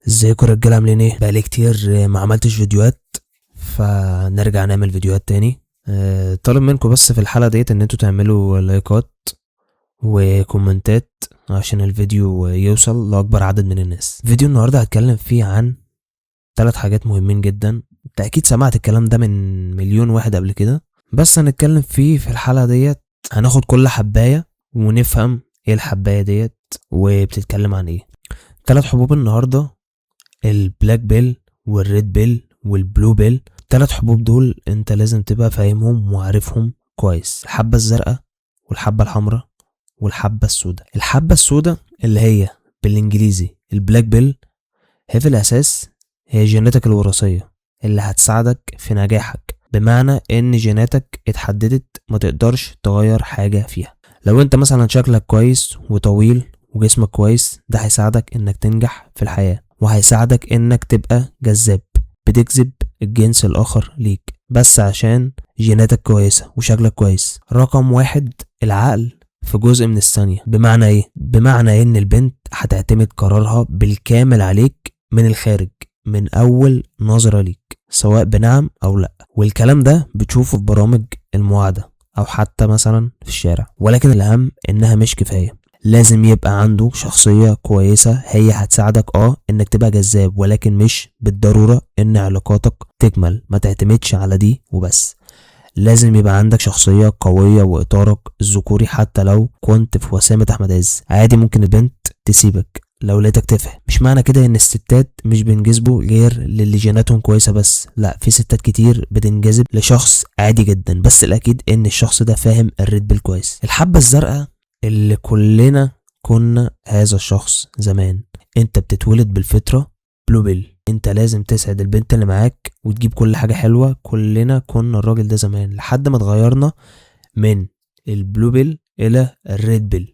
ازيكم رجاله عاملين ايه؟ بقالي كتير ما عملتش فيديوهات، فنرجع نعمل فيديوهات تاني. طالب منكم بس في الحلقه ديت ان انتوا تعملوا لايكات وكومنتات عشان الفيديو يوصل لاكبر عدد من الناس. فيديو النهارده هتكلم فيه عن 3 حاجات مهمين جدا. انت اكيد سمعت الكلام ده من مليون واحد قبل كده، بس هنتكلم فيه في الحلقه ديت. هناخد كل حبايه ونفهم ايه الحبايه ديت وبتتكلم عن ايه. 3 حبوب النهارده: البلاك بيل والريد بيل والبلو بيل. 3 حبوب دول انت لازم تبقى فاهمهم وعارفهم كويس: الحبة الزرقاء والحبة الحمراء والحبة السوداء. الحبة السوداء اللي هي بالانجليزي البلاك بيل، هي في الاساس هي جيناتك الوراثية اللي هتساعدك في نجاحك، بمعنى ان جيناتك اتحددت ما تقدرش تغير حاجة فيها. لو انت مثلا شكلك كويس وطويل وجسمك كويس، ده هيساعدك انك تنجح في الحياة، وهيساعدك انك تبقى جذاب، بتجذب الجنس الاخر ليك بس عشان جيناتك كويسة وشكلك كويس. رقم 1: العقل في جزء من الثانية. بمعنى ايه؟ بمعنى ان البنت هتعتمد قرارها بالكامل عليك من الخارج، من اول نظرة ليك، سواء بنعم او لا. والكلام ده بتشوفه في برامج المواعدة او حتى مثلا في الشارع. ولكن الاهم انها مش كفاية، لازم يبقى عنده شخصية كويسة. هي هتساعدك انك تبقى جذاب، ولكن مش بالضرورة ان علاقاتك تكمل. ما تعتمدش على دي وبس، لازم يبقى عندك شخصية قوية واطارك الذكوري. حتى لو كنت في وسامة احمد عز عادي ممكن البنت تسيبك لو لقيتك تفهم. مش معنى كده ان الستات مش بينجذبوا غير للي جيناتهم كويسة بس، لا، في ستات كتير بتنجذب لشخص عادي جدا، بس الاكيد ان الشخص ده فاهم الريد بيل كويس. الحبة الزرقاء اللي كلنا كنا هذا الشخص زمان. انت بتتولد بالفطرة بلو بيل، انت لازم تسعد البنت اللي معاك وتجيب كل حاجة حلوة. كلنا كنا الراجل ده زمان لحد ما اتغيرنا من البلو بيل الى الريد بيل.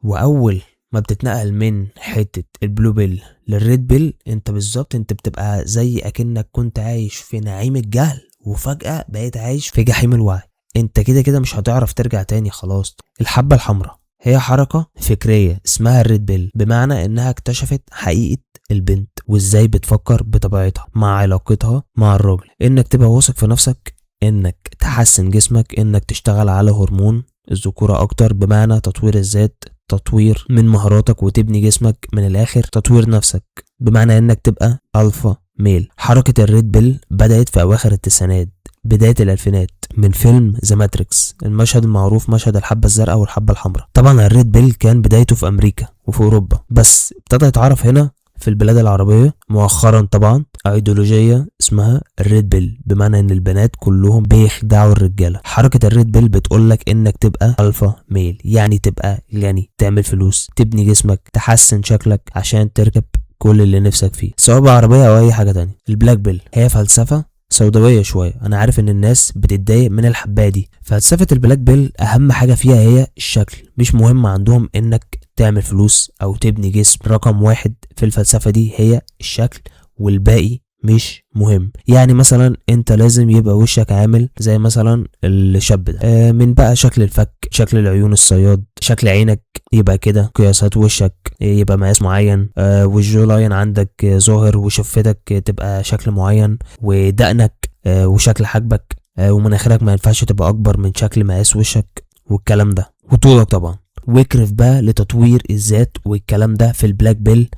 واول ما بتتنقل من حتة البلو بيل للريد بيل، انت بالظبط انت بتبقى زي اكنك كنت عايش في نعيم الجهل وفجأة بقيت عايش في جحيم الوعي. انت كده مش هتعرف ترجع تاني خلاص. الحبة الحمراء هي حركة فكرية اسمها الريد بيل، بمعنى انها اكتشفت حقيقة البنت وازاي بتفكر بطبيعتها مع علاقتها مع الراجل. انك تبقى واثق في نفسك، انك تحسن جسمك، انك تشتغل على هرمون الذكورة اكتر، بمعنى تطوير الذات، تطوير من مهاراتك وتبني جسمك، من الاخر تطوير نفسك، بمعنى انك تبقى الفا ميل. حركة الريد بيل بدأت في اواخر التسعينات بداية الالفينات من فيلم ذا ماتريكس. المشهد المعروف مشهد الحبة الزرقاء والحبة الحمراء. طبعا الريد بيل كان بدايته في امريكا وفي اوروبا، بس ابتدى يتعرف هنا في البلاد العربية مؤخرا. طبعا ايديولوجية اسمها الريد بيل، بمعنى ان البنات كلهم بيخدعوا الرجالة. حركة الريد بيل بتقولك انك تبقى الفا ميل، يعني تبقى غني، تعمل فلوس، تبني جسمك، تحسن شكلك عشان تركب كل اللي نفسك فيه، سواء بعربية او اي حاجة تانية. البلاك بيل هي فلسفة سوداوية شوية. انا عارف ان الناس بتتضايق من الحباية دي. فلسفة البلاك بيل اهم حاجة فيها هي الشكل. مش مهم عندهم انك تعمل فلوس او تبني جسم. رقم 1 في الفلسفة دي هي الشكل، والباقي مش مهم. يعني مثلا انت لازم يبقى وشك عامل زي مثلا الشاب ده، من بقى شكل الفك، شكل العيون الصياد، شكل عينك يبقى كده، قياسات وشك يبقى مقاس معين، والجو لاين عندك ظاهر، وشفتك تبقى شكل معين، ودقنك وشكل حاجبك، ومناخيرك ما ينفعش تبقى اكبر من شكل مقاس وشك والكلام ده، وطولك طبعا. واكرف بقى لتطوير الذات والكلام ده في البلاك بيل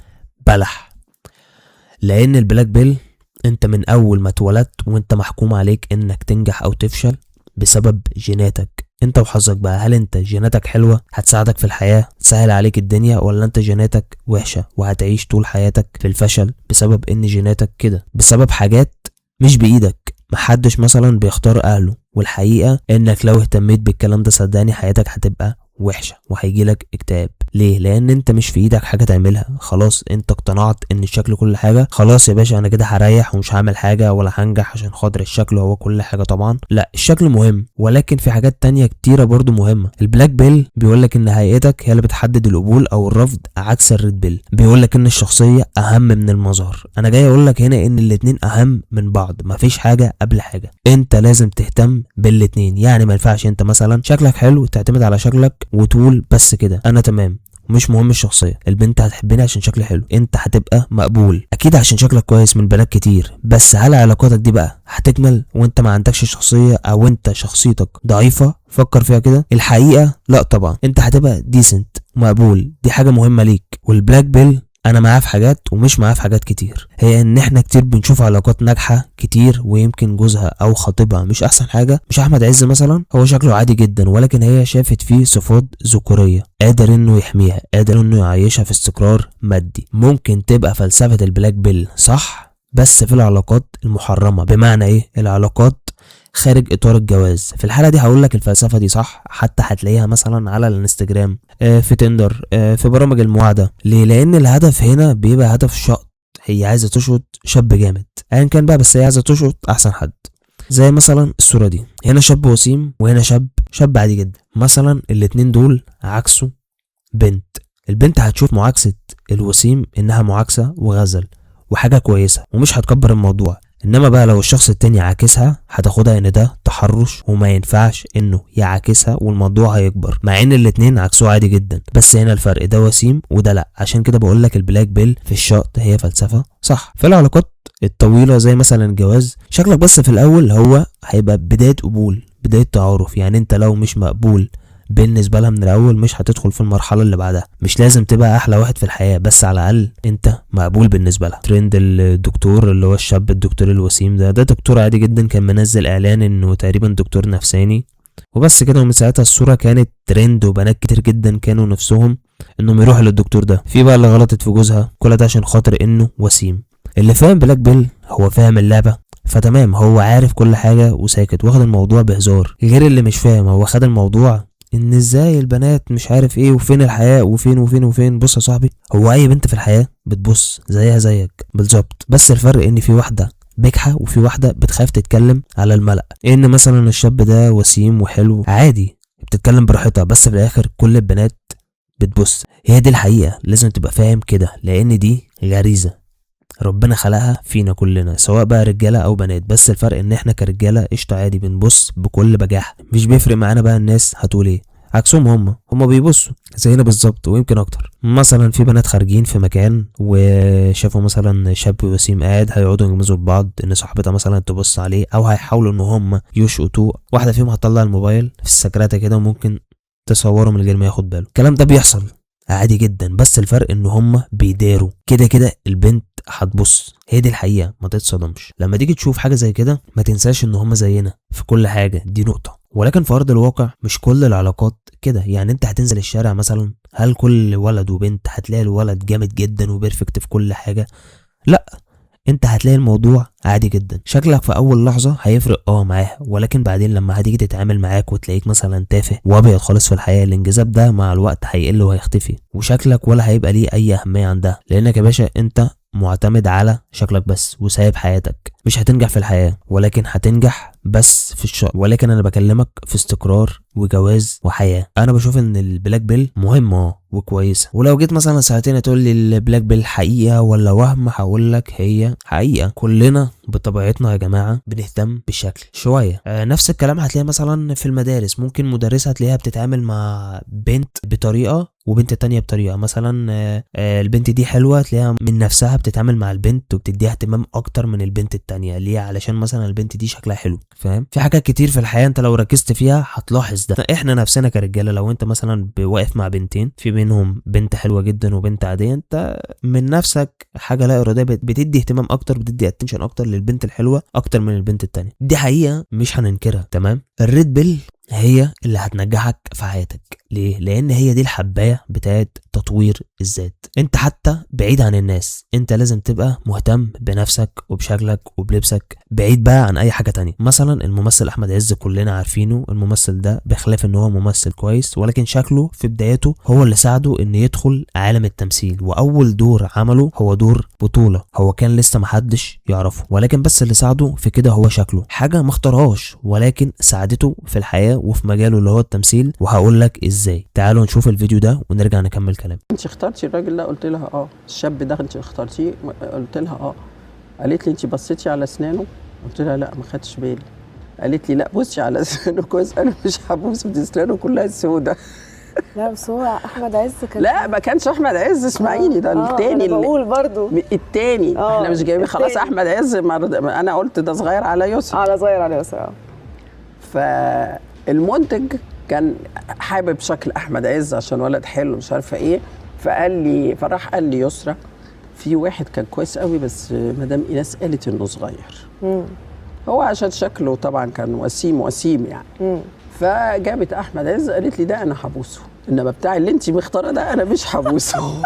بلح. لان البلاك بيل انت من اول ما اتولدت وانت محكوم عليك انك تنجح او تفشل بسبب جيناتك انت وحظك. بقى هل انت جيناتك حلوة هتساعدك في الحياة، تسهل عليك الدنيا، ولا انت جيناتك وحشة وهتعيش طول حياتك في الفشل بسبب ان جيناتك كده، بسبب حاجات مش بايدك. محدش مثلا بيختار اهله، والحقيقة انك لو اهتميت بالكلام ده صدقني حياتك هتبقى وحشة وهيجيلك اكتئاب. ليه؟ لان انت مش في ايدك حاجة تعملها. خلاص انت اقتنعت ان الشكل كل حاجة. خلاص يا باشا انا كده هريح ومش هعمل حاجة ولا هنجح عشان خاطر الشكل هو كل حاجة. طبعا لا، الشكل مهم، ولكن في حاجات تانية كتيرة برضو مهمة. البلاك بيل بيقولك ان هيئتك هي اللي بتحدد القبول او الرفض، عكس الريد بيل بيقولك ان الشخصية اهم من المظهر. انا جاي اقولك هنا ان الاتنين اهم من بعض، مفيش حاجة قبل حاجة. انت لازم تهتم بالاتنين. يعني ما ينفعش انت مثلا شكلك حلو تعتمد على شكلك وتقول بس كده انا تمام، مش مهم الشخصيه. البنت هتحبني عشان شكلي حلو، انت هتبقى مقبول اكيد عشان شكلك كويس من بنات كتير. بس هل علاقاتك دي بقى هتكمل وانت ما عندكش شخصيه او انت شخصيتك ضعيفه؟ فكر فيها كده. الحقيقه لا طبعا، انت هتبقى ديسنت مقبول، دي حاجه مهمه ليك. والبلاك بيل انا معاه في حاجات ومش معاه في حاجات كتير، هي ان احنا كتير بنشوف علاقات ناجحه كتير ويمكن جوزها او خطيبها مش احسن حاجه. مش احمد عز مثلا، هو شكله عادي جدا ولكن هي شافت فيه صفات ذكوريه، قادر انه يحميها، قادر انه يعيشها في استقرار مادي. ممكن تبقى فلسفه البلاك بيل صح بس في العلاقات المحرمه. بمعنى ايه؟ العلاقات خارج اطار الجواز. في الحاله دي هقول لك الفلسفه دي صح، حتى هتلاقيها مثلا على الانستجرام، في تندر، في برامج المواعده. ليه؟ لان الهدف هنا بيبقى هدف شقط. هي عايزه تشقط شاب جامد ايا كان بقى، بس هي عايزه تشقط احسن حد. زي مثلا الصوره دي، هنا شاب وسيم وهنا شاب عادي جدا. مثلا الاتنين دول عكسه بنت. البنت هتشوف معاكسه الوسيم انها معاكسه وغزل وحاجه كويسه ومش هتكبر الموضوع. انما بقى لو الشخص التاني عاكسها هتاخدها ان ده تحرش وما ينفعش انه يعاكسها والموضوع هيكبر، مع ان الاتنين عكسوه عادي جدا. بس هنا الفرق، ده وسيم وده لا. عشان كده بقولك البلاك بيل في الشقط هي فلسفة صح. في العلاقات الطويلة زي مثلا الجواز، شكلك بس في الاول هو هيبقى بداية قبول، بداية تعارف. يعني انت لو مش مقبول بالنسبة لها من الأول مش هتدخل في المرحلة اللي بعدها. مش لازم تبقى أحلى واحد في الحياة، بس على الأقل أنت مقبول بالنسبة لها. ترند الدكتور اللي هو الشاب الدكتور الوسيم ده دكتور عادي جدا، كان منزل إعلان إنه تقريبا دكتور نفساني وبس كده. ومن ساعتها الصورة كانت ترند وبنات كتير جدا كانوا نفسهم إنهم يروحوا للدكتور ده. في بقى اللي غلطت في جوزها، كل ده عشان خاطر إنه وسيم. اللي فاهم بلاك بيل هو فاهم اللعبة فتمام، هو عارف كل حاجة وساكت واخد الموضوع بهزار. غير اللي مش فاهم، هو خد الموضوع ان ازاي البنات مش عارف ايه وفين الحياة وفين وفين وفين. بص يا صاحبي، هو اي بنت في الحياة بتبص زيها زيك بالظبط، بس الفرق ان في واحدة بجحة وفي واحدة بتخاف تتكلم على الملأ. ان مثلا الشاب ده وسيم وحلو عادي بتتكلم براحتها، بس في الاخر كل البنات بتبص. هي دي الحقيقة، لازم تبقى فاهم كده، لان دي غريزة ربنا خلقها فينا كلنا سواء بقى رجاله او بنات. بس الفرق ان احنا كرجاله قشطه عادي بنبص بكل بجاحه، مش بيفرق معانا بقى الناس هتقول ايه. عكسهم هم بيبصوا زينا بالظبط ويمكن اكتر. مثلا في بنات خارجين في مكان وشافوا مثلا شاب وسيم قاعد، هيقعدوا يغمزوا لبعض ان صاحبتها مثلا تبص عليه، او هيحاولوا ان هم يشقطوه. واحده فيهم هتطلع الموبايل في السكرته كده وممكن تصوره من غير ما ياخد باله. الكلام ده بيحصل عادي جدا، بس الفرق ان هم بيداروا. كده كده البنت هتبص، هي دي الحقيقة، ما تتصدمش لما تيجي تشوف حاجة زي كده. ما تنساش ان هم زينا في كل حاجة، دي نقطة. ولكن في ارض الواقع مش كل العلاقات كده. يعني انت هتنزل الشارع مثلا، هل كل ولد وبنت هتلاقي الولد جامد جدا وبيرفكت في كل حاجة؟ لا، انت هتلاقي الموضوع عادي جدا. شكلك في اول لحظة هيفرق معاه، ولكن بعدين لما هتيجي تتعامل معاك وتلاقيك مثلا تافه وابيض خالص في الحياة، الانجذاب ده مع الوقت هيقل وهيختفي، وشكلك ولا هيبقى ليه اي اهمية عندها. لانك يا باشا انت معتمد على شكلك بس وسايب حياتك. مش هتنجح في الحياة، ولكن هتنجح بس في الشغل. ولكن انا بكلمك في استقرار وجواز وحياة. انا بشوف ان البلاك بيل مهم وكويسة. ولو جيت مثلا ساعتين تقول لي البلاك بيل حقيقة ولا وهم، هقول لك هي حقيقة. كلنا بطبيعتنا يا جماعة بنهتم بالشكل شوية. نفس الكلام هتلاقي مثلا في المدارس، ممكن مدرسة هتلاقيها بتتعامل مع بنت بطريقة وبنت تانية بطريقة. مثلا البنت دي حلوة تلاقيها من نفسها بتتعامل مع البنت وبتديها اهتمام اكتر من البنت التانية. ليه؟ علشان مثلا البنت دي شكلها حلو. فاهم؟ في حاجات كتير في الحياة انت لو ركزت فيها هتلاحظ ده. احنا نفسنا كرجالة لو انت مثلا واقف مع بنتين، في بينهم بنت حلوة جدا وبنت عادية، انت من نفسك حاجة لا ارادية بتدي اهتمام اكتر، بتدي اتنشن اكتر للبنت الحلوة اكتر من البنت التانية. دي حقيقة مش هننكرها. تمام؟ الريد بيل هي اللي هتنجحك في حياتك. ليه؟ لان هي دي الحباية بتاعت تطوير الذات. انت حتى بعيد عن الناس، انت لازم تبقى مهتم بنفسك وبشكلك وبلبسك، بعيد بقى عن اي حاجة تانية. مثلا الممثل احمد عز كلنا عارفينه، الممثل ده بخلاف ان هو ممثل كويس، ولكن شكله في بدايته هو اللي ساعده ان يدخل عالم التمثيل. واول دور عمله هو دور بطولة، هو كان لسه محدش يعرفه، ولكن بس اللي ساعده في كده هو شكله. حاجة ما اختارهاش ولكن ساعدته في الحياة وفي مجاله اللي هو التمثيل. وهقول لك ازاي. تعالوا نشوف الفيديو ده ونرجع نكمل كلام. انت اخترتي الراجل ده؟ قلت لها الشاب ده انت اخترتيه؟ قلت لها قالت لي انت بصيتي على اسنانه؟ قلت لها لا ما خدتش بالي. قالت لي لا بصي على اسنانه كويس. انا مش هبص، دي اسنانه كلها سودة. لا بس هو احمد عز كان لا ما كانش احمد عز، اسمعيني ده التاني انا بقول برضو التاني. احنا مش جايبين خلاص التاني. احمد عز، انا قلت ده صغير على يسرا. على صغير على يسرا. فالمنتج كان حابب شكل احمد عز عشان ولد حلو مش عارفه ايه، فراح قال لي يسرا في واحد كان كويس قوي بس مدام ايناس قالت انه صغير. هو عشان شكله طبعا كان وسيم يعني. فجابت احمد عز قالت لي ده انا هبوسه، انما بتاع اللي انت مختاره ده انا مش هبوسه.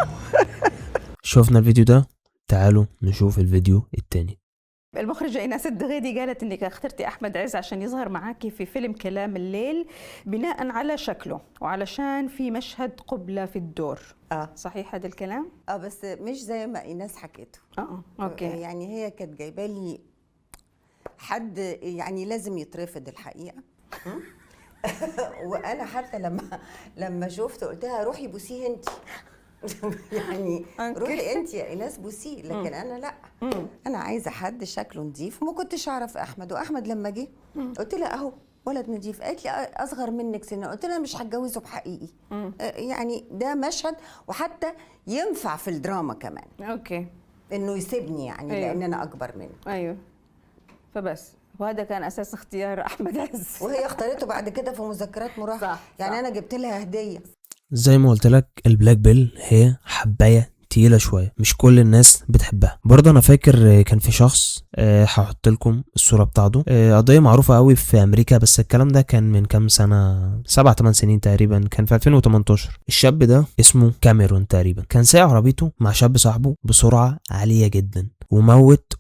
شوفنا الفيديو ده، تعالوا نشوف الفيديو التاني. المخرجة إيناس الدغيدي قالت إنك اخترتي أحمد عز عشان يظهر معاكي في فيلم كلام الليل بناء على شكله وعلشان في مشهد قبلة في الدور. صحيح هذا الكلام؟ بس مش زي ما ايناس حكيته. اوكي. يعني هي كانت جايبه لي حد يعني لازم يترفض الحقيقه. وانا حتى لما شفته قلت لها روحي بوسيه انت. يعني روحي انت يا ايناس بوسيه، لكن انا لا. انا عايزه حد شكله نظيف. ما كنتش اعرف احمد، واحمد لما جه قلت لها اهو ولد نظيف. قالت لي اصغر منك سنه. قلت لها مش هتجوزه بحقيقي. يعني ده مشهد وحتى ينفع في الدراما كمان. اوكي. انه يسيبني يعني. أيوه. لان انا اكبر منه. ايوه. فبس وهذا كان اساس اختيار احمد عز. وهي اختارته بعد كده في مذكرات مراهقه. يعني انا جبت لها هديه. زي ما قلت لك البلاك بيل هي حبايه تقيله شويه، مش كل الناس بتحبها. برضه انا فاكر كان في شخص هحط لكم الصوره بتاعته، قضيه معروفه قوي في امريكا، بس الكلام ده كان من كام سنه، 7-8 سنين تقريبا، كان في 2018. الشاب ده اسمه كاميرون تقريبا، كان سايق عربيته مع شاب صاحبه بسرعه عاليه جدا وموت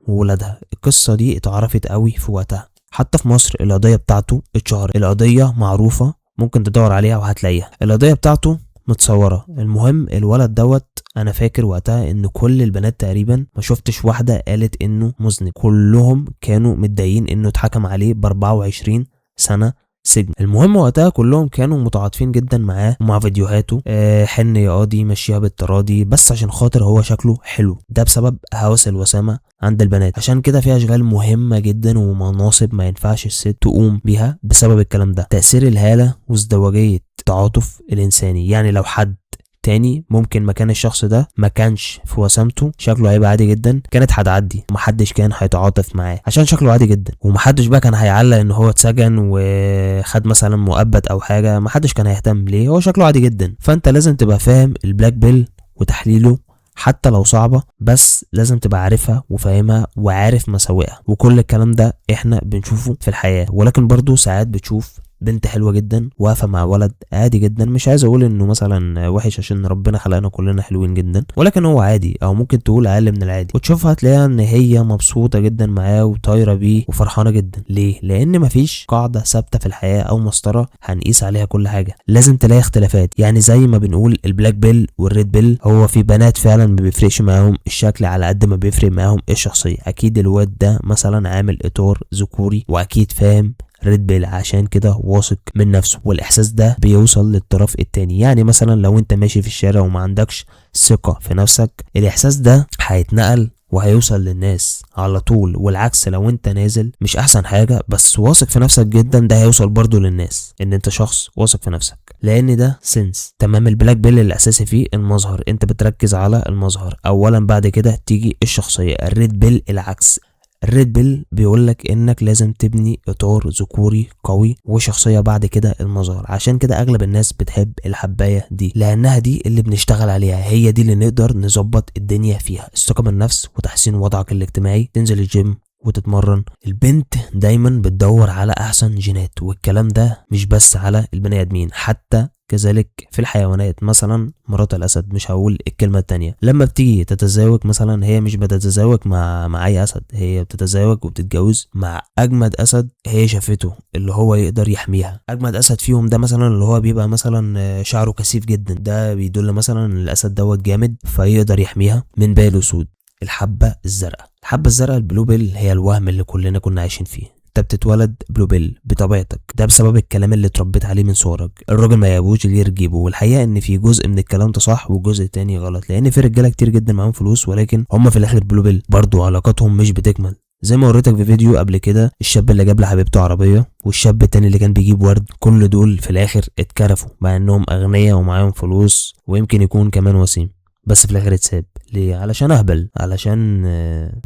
وولادها. القصه دي اتعرفت قوي في وقتها، حتى في مصر القضيه بتاعته اتشهرت. القضيه معروفه، ممكن تدور عليها وهتلاقيها. القضيه بتاعته متصوره. المهم الولد دوت، انا فاكر وقتها ان كل البنات تقريبا، ما شفتش واحده قالت انه مذنب، كلهم كانوا متضايقين انه اتحكم عليه ب24 سنه سجن. المهم وقتها كلهم كانوا متعاطفين جدا معاه ومع فيديوهاته، حن يا قاضي مشيها بالتراضي، بس عشان خاطر هو شكله حلو. ده بسبب هوس الوسامه عند البنات. عشان كده في اشغال مهمه جدا ومناصب ما ينفعش الست تقوم بيها بسبب الكلام ده. تاثير الهاله وازدواجيه التعاطف الانساني، يعني لو حد تاني ممكن مكان الشخص ده ما كانش في وسامته، شكله هيبقى عادي جدا، كانت هتعدي ومحدش كان هيتعاطف معاه عشان شكله عادي جدا، ومحدش بقى كان هيعلق ان هو اتسجن وخد مثلا مؤبد او حاجه، محدش كان هيهتم ليه، هو شكله عادي جدا. فانت لازم تبقى فاهم البلاك بيل وتحليله، حتى لو صعبة بس لازم تبقى عارفها وفاهمها وعارف مساوئها. وكل الكلام ده احنا بنشوفه في الحياة، ولكن برضو ساعات بتشوف بنت حلوة جدا واقفة مع ولد عادي جدا، مش عايز اقول انه مثلا وحش عشان ربنا خلقنا كلنا حلوين جدا، ولكن هو عادي او ممكن تقول اقل من العادي، وتشوفها تلاقيها ان هي مبسوطة جدا معاه وطايرة بيه وفرحانة جدا. ليه؟ لان مفيش قاعدة ثابتة في الحياة او مسطرة هنقيس عليها كل حاجة، لازم تلاقي اختلافات. يعني زي ما بنقول البلاك بيل والريد بيل، هو في بنات فعلا ما بيفرقش معاهم الشكل على قد ما بيفرق معاهم الشخصية. اكيد الواد ده مثلا عامل اطار ذكوري واكيد فاهم ريد بيل، عشان كده واثق من نفسه، والاحساس ده بيوصل للطرف التاني. يعني مثلا لو انت ماشي في الشارع وما عندكش ثقة في نفسك، الاحساس ده هيتنقل وهيوصل للناس على طول، والعكس لو انت نازل مش احسن حاجة بس واثق في نفسك جدا، ده هيوصل برضو للناس ان انت شخص واثق في نفسك، لان ده سنس. تمام. البلاك بيل الاساسي فيه المظهر، انت بتركز على المظهر اولا، بعد كده تيجي الشخصية. الريد بيل العكس، الريد بيل بيقولك انك لازم تبني اطار ذكوري قوي وشخصية بعد كده المظهر. عشان كده اغلب الناس بتحب الحباية دي، لانها دي اللي بنشتغل عليها، هي دي اللي نقدر نظبط الدنيا فيها. الثقة بالنفس وتحسين وضعك الاجتماعي، تنزل الجيم وتتمرن. البنت دايما بتدور على احسن جينات، والكلام ده مش بس على البني ادمين، حتى كذلك في الحيوانات. مثلا مرات الاسد، مش هقول الكلمه التانية، لما بتيجي تتزاوج مثلا هي مش بتتزاوج مع اي اسد، هي بتتزاوج وبتتجوز مع اجمد اسد هي شافته اللي هو يقدر يحميها. اجمد اسد فيهم ده مثلا اللي هو بيبقى مثلا شعره كثيف جدا، ده بيدل مثلا ان الاسد دوت جامد فيقدر يحميها من باقي الاسود. الحبه الزرقاء، الحبه الزرقاء البلو بيل، هي الوهم اللي كلنا كنا عايشين فيه. انت بتتولد بلو بيل بطبيعتك، ده بسبب الكلام اللي اتربيت عليه من صغرك. الراجل ما يابوش اللي يرجيبه، والحقيقه ان في جزء من الكلام ده صح وجزء تاني غلط، لان في رجاله كتير جدا معاهم فلوس ولكن هم في الاخر بلو بيل برضه علاقاتهم مش بتكمل زي ما وريتك في فيديو قبل كده، الشاب اللي جاب لحبيبته عربية والشاب التاني اللي كان بيجيب ورد، كل دول في الاخر اتكرفوا مع انهم اغنياء ومعاهم فلوس ويمكن يكون كمان وسيم، بس في الاخر اتساب. ليه؟ علشان اهبل، علشان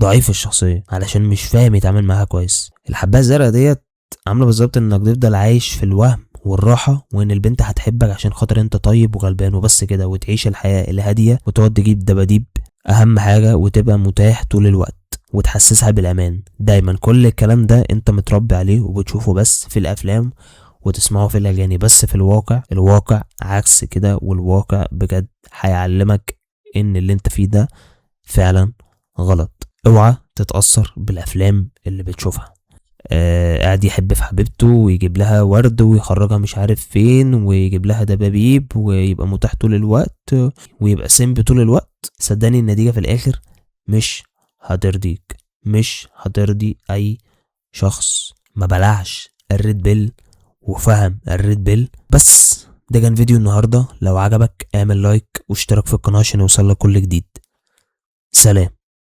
ضعيف الشخصية، علشان مش فاهم يتعامل معاها كويس. الحباية الزرقاء ديت عاملة بالظبط انك تفضل عايش في الوهم والراحة، وان البنت هتحبك عشان خاطر انت طيب وغلبان وبس كده، وتعيش الحياة الهادية وتقعد تجيب دباديب اهم حاجة، وتبقى متاح طول الوقت وتحسسها بالامان دايما. كل الكلام ده انت متربي عليه وبتشوفه بس في الافلام وتسمعه في الاغاني، بس في الواقع عكس كده. والواقع بجد هيعلمك ان اللي انت فيه ده فعلا غلط. اوعى تتأثر بالافلام اللي بتشوفها. قاعد يحب في حبيبته ويجيب لها ورد ويخرجها مش عارف فين ويجيب لها دبابيب ويبقى متاح طول الوقت ويبقى سمب طول الوقت. صدقني النتيجة في الاخر مش هترضيك، مش هترضي اي شخص ما بلعش الريد بيل وفهم الريد بيل. بس ده كان فيديو النهاردة، لو عجبك اعمل لايك واشترك في القناة عشان يوصلك كل جديد. سلام.